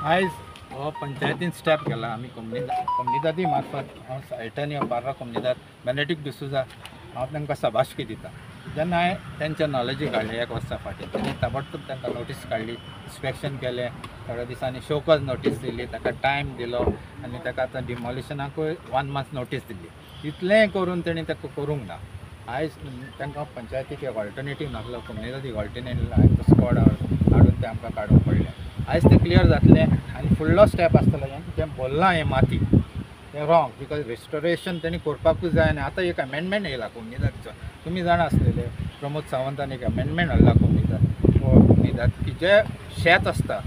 आयज हो पंचायतीन स्टेप केला आमी कम्युनिदादी मार्फत हांव सायटांनी बार्रा कम्युनिदाद बेनेडिक्ट डिसूजा हांव तांकां सभाशकी दिता. जेन्ना हांवें तेंच्या नॉलेजीक हाडलें 1 वर्सा फाटीं तेणी ताबडतोब तांकां नोटीस काडली, इन्स्पेक्शन केलें, थोड्या दिसांनी शोकज नोटीस दिली, ताका टायम दिलो आनी ताका आतां डिमॉलिशनाकूय 1 मंथ नोटीस दिली. इतलें करून तेणी ताका करूंक ना. आयज तांकां पंचायतीक एक ऑल्टरनेटीव नासलो, कम्युनिदादी ऑल्टरनेटीव हांवें तो स्कॉड हाडून ते आमकां काडूंक पडलें. आयज ते क्लियर जातलें आनी फुडलो स्टेप आसतलो जें बोल्लां हें माती तें रॉंग बिकॉज रिस्टोरेशन तेणी करपाकूच जाय. आनी आतां एक अमेंडमेंट येयला कम्युनिदादीचो, तुमी जाणा आसलेले प्रमोद सावंतान एक अमेंडमेंट हाडला कम्युनिदाद की जे शेत आसता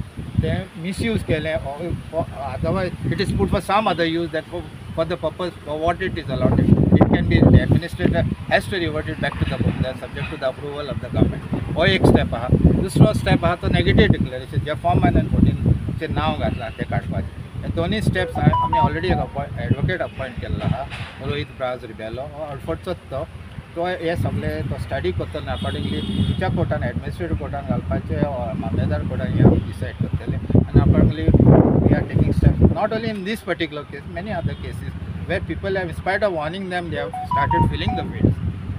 तें मिसयूज केलें otherwise it is put for some other use that for the purpose for what it is allotted it can be the administrator has to revert it back to the comunidade subject to the approval of the government. हो एक step आहा. दुसरो step आहा तो negative declaration जे form 114 नांव घातलां तें काडपाचें. हे दोनूय स्टेप्स आमी ऑलरेडी एक एडवोकेट अपॉयंट केल्लो आहा रोहीत ब्राज रिबेलो हो अल्फोर्डचोच तो हे सगळें तो स्टडी करतलो अकॉर्डिंगली तुमच्या कोर्टान एडमिनिस्ट्रेटीव कोर्टान घालपाचें मामलेदार कोर्टान हे डिसायड करतले आनी accordingly we are taking steps not only in this particular case many other cases where people have inspired of warning them they have started filling the fields.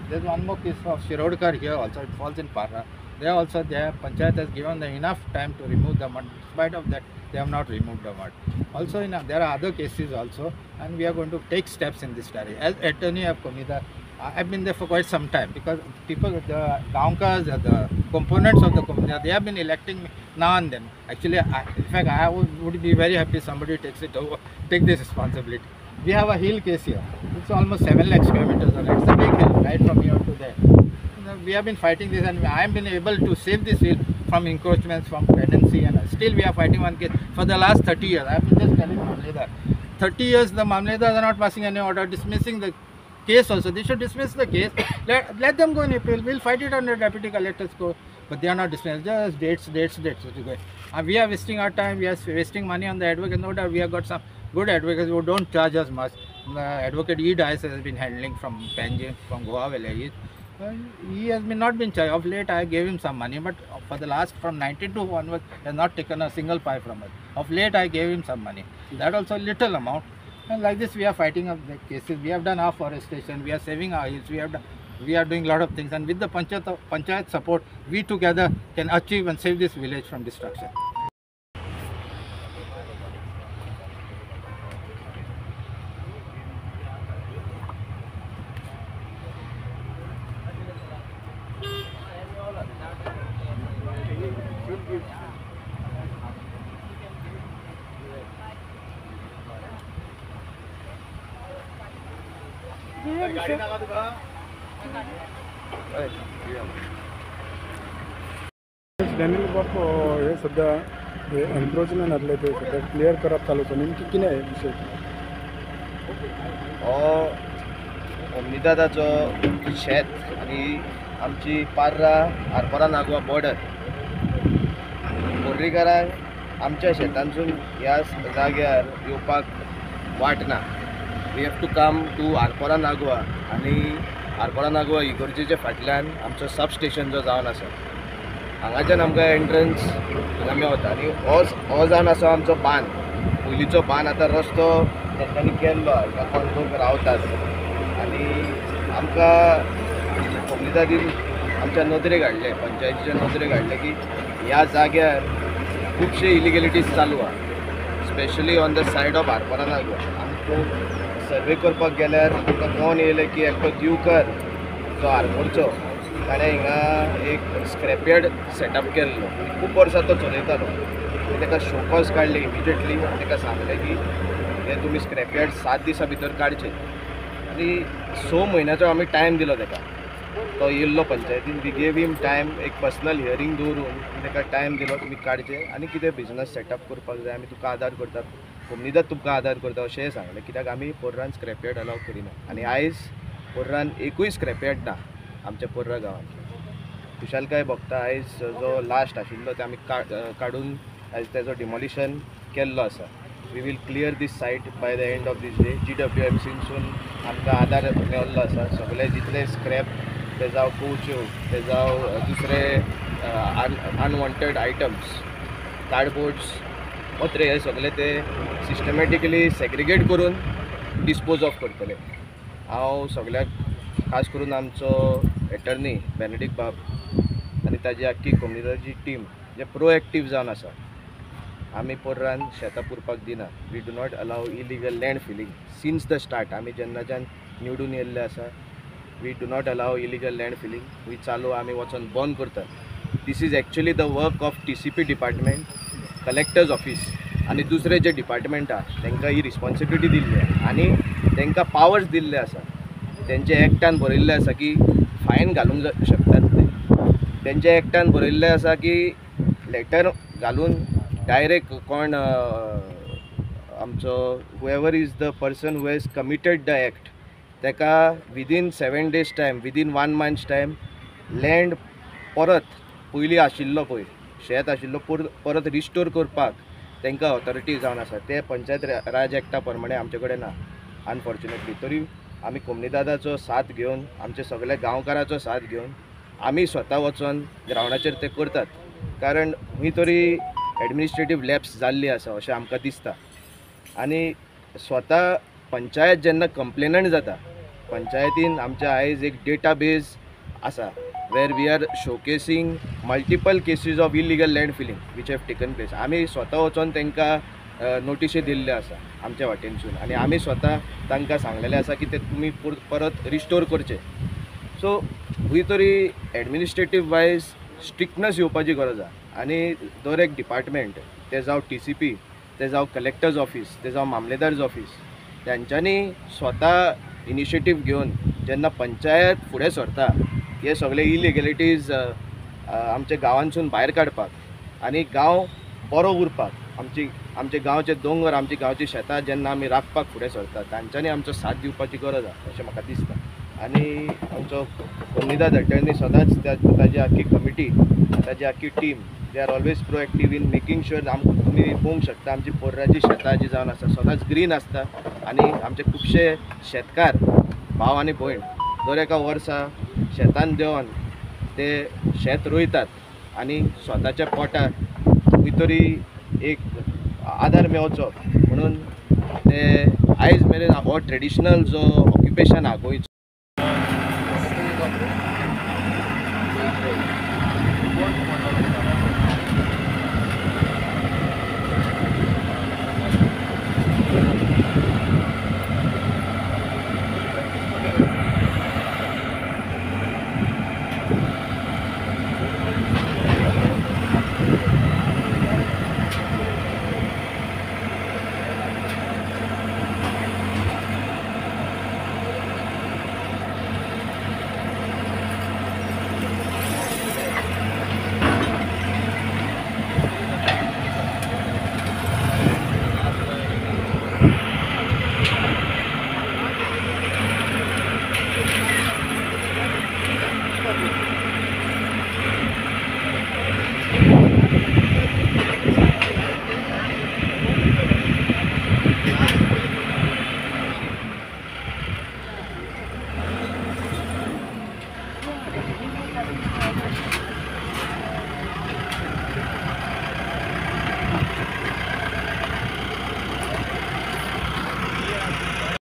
There's one more case of Shirodkar here also, it falls in Parra. There also their panchayat has given them enough time to remove the mud. In spite of that, they have not removed the mud. Also, there are other cases also, and we are going to take steps in this direction. As attorney of Communidad, I've been there for quite some time because people, the Gaonkas, the components of the Communidad, they have been electing me now and then. Actually, in fact, I would be very happy if somebody takes it over, take this responsibility. We have a hill case here. It's almost 7 lakh square meters. It's a big hill, right from here to there. We have been fighting this, and I have been able to save this hill from encroachments, from tenancy, and still we are fighting one case for the last 30 years. I have been just telling Mamledar, 30 years the Mamledars are not passing any order dismissing the case also. They should dismiss the case. Let them go in appeal. We'll fight it under deputy collector's court. But they are not dismissed. Just dates. We are wasting our time. We are wasting money on the advocate. No doubt we have got some good advocates who don't charge us much. Advocate E. Dice has been handling from Panjim, from Goa village. He has not been charged. Of late, I gave him some money, but for the last from 92 onwards, he has not taken a single pie from us. Of late, I gave him some money. That also a little amount. And like this, we are fighting up the cases. We have done our forestation. We are saving our hills. We are doing a lot of things. And with the panchayat support, we together can achieve and save this village from destruction. Daniel बाप हे सध्या encroachment जातले ते सध्या clear करप चालू आसा नेमकी कितें विशय हो कम्युनिदादाचो शेत आनी आमची पार्रा आरपोरा नागवा बॉर्डर बोर्डीकारांक आमच्या शेतांसून ह्या जाग्यार येवपाक वाट ना. We have to come to Arpora Nagoa आनी आरपोरा नागवा इगर्जेच्या फाटल्यान आमचो सब स्टेशन जो जावन आसा हांगाच्यान आमकां एंट्रन्स हांगा मेवता आनी हो जावन आसा आमचो बांद. पयलींचो बांद आतां रस्तो तेंच्यांनी केल्लो हांगा कोण लोक रावतात आनी आमकां कम्युनिदादीन आमच्या नदरेक हाडले, पंचायतीच्या नदरेक हाडले की ह्या जाग्यार खुबशे इलिगेलिटीज चालू आहा specially on the said of Arpora Nagwa. आमकां सर्वे करपाक गेल्यार आमकां कोण येयले की एकटो दिवकर जो आरपोरचो ताणें हिंगा एक स्क्रॅपयार्ड सेटअप केल्लो आनी खूब वर्सां तो चलयतालो. ताका शोकॉज काडले इमिजिएटली. ताका सांगलें की हे तुमी स्क्रॅपयार्ड 7 दिसां भितर काडचे आनी 6 म्हयन्याचो आमी टायम दिलो ताका. तो येयल्लो पंचायतीन. वी गेव हिम टायम, एक पर्सनल हियरींग दवरून ताका टायम दिलो तुमी काडचे आनी कितें बिजनस सेटअप करपाक जाय आमी तुका आदार करतात, कम्युनिदाद तुमकां आदार करता अशेंय सांगलें. कित्याक आमी पोर्रान स्क्रॅपयार्ड अलाव करिना आनी आयज पोर्रान एकूय स्क्रॅपयार्ड ना आमच्या पोर्रा गांवांत. खुशालकाय भोगता आयज जो लास्ट आशिल्लो ते आमी काडून आयज तेजो डिमॉलिशन केल्लो आसा. We will clear this site by the end of this day. GWMCसून आमकां आदार मेळिल्लो आसा. सगळे जितले स्क्रॅप ते जावं कोच्यो ते जावं दुसरे अनवॉन्टेड आयटम्स कार्डबोर्ड्स पत्रे हे सगळे ते सिस्टमॅटिकली सेग्रिगेट करून डिस्पोज ऑफ करतले. हांव सगळ्याक खास करून आमचो एटर्नी बेनेडिक्ट बाब आनी ताजी आख्खी कम्युनिटीची टीम जे प्रोएक्टीव जावन आसा. आमी पर्रान शेतां पुरपाक दिना. We do not allow illegal land filling since the start. आमी जेन्नाच्यान निवडून येयल्ले आसा we do not allow illegal land filling. We चालू आमी वचोन बंद करतात. This is actually the work of TCP department, collectors office आनी दुसरे जे डिपार्टमेंट आहा तांकां ही रिस्पॉन्सिबिलिटी दिल्ली आनी तांकां पावर्स दिल्ले आसा. तेंचे एक्टान बरयल्लें आसा की फायन घालूंक शकतात ते. तेंचे एक्टान बरयल्लें आसा की लेटर घालून डायरेक्ट कोण आमचो whoever is the person who has committed the act ताका within 7 days time, within 1 month time land परत पयलीं आशिल्लो पळय शेत आशिल्लो परत रिस्टोर करपाक तांकां ऑथॉरिटी जावन आसा. ते पंचायत राज एक्टा प्रमाणे आमचे कडेन ना अनफॉर्च्युनेटली. तरी आमी कोमनीदादाचो साथ घेवन आमचे सगळे गांवकाराचो साथ घेवन आमी स्वता वचोन ग्रावंडाचेर ते करतात. कारण खंय तरी एडमिनिस्ट्रेटीव लॅप्स जाल्ली आसा अशें आमकां दिसता. आनी स्वता पंचायत जेन्ना कंप्लेनंट जाता पंचायतीन आमच्या आयज एक डेटाबेज आसा where we are showcasing multiple cases of illegal land filling which have taken place. आमी स्वता वचोन तांकां नोटिशी दिल्ले आसा आमच्या वाटेनसून आनी आमी स्वता तांकां सांगलेलें आसा की ते तुमी परत रिस्टोर करचे. सो खंय तरी एडमिनिस्ट्रेटीव वायज स्ट्रिक्टनेस येवपाची गरज आसा. आनी दर एक डिपार्टमेंट ते जावं TCP, ते जावं कलेक्टर्स ऑफिस, ते जावं मामलेदार्स ऑफिस, तांच्यांनी स्वता इनिशिएटीव घेवन जेन्ना पंचायत फुडें सरता हे सगळे इलिगॅलिटीज आमच्या गांवांसून भायर काडपाक आनी गांव बरो उरपाक आमचे गांवचे दोंगर, आमची गांवची शेतां जेन्ना आमी राखपाक फुडें सरता तांच्यांनी आमचो साथ दिवपाची गरज आसा अशें म्हाका दिसता. आनी आमचो कोमनीदाद अटर्नी सदांच ताजी आख्खी कमिटी, ताजी आख्खी team they are always proactive in making sure तुमी पळोवंक शकता आमची पोर्राची शेतां जी जावन आसा सदांच ग्रीन आसता. आनी आमचे खुबशे शेतकार भाव आनी भयण दर एका वर्सा शेतान देंवन ते शेत रोयतात आनी स्वताच्या पोटाक खंय तरी एक आदार मेळचो म्हणून ते आयज मेरेन हो ट्रेडिशनल जो ऑक्युपेशन आहा गोंयचो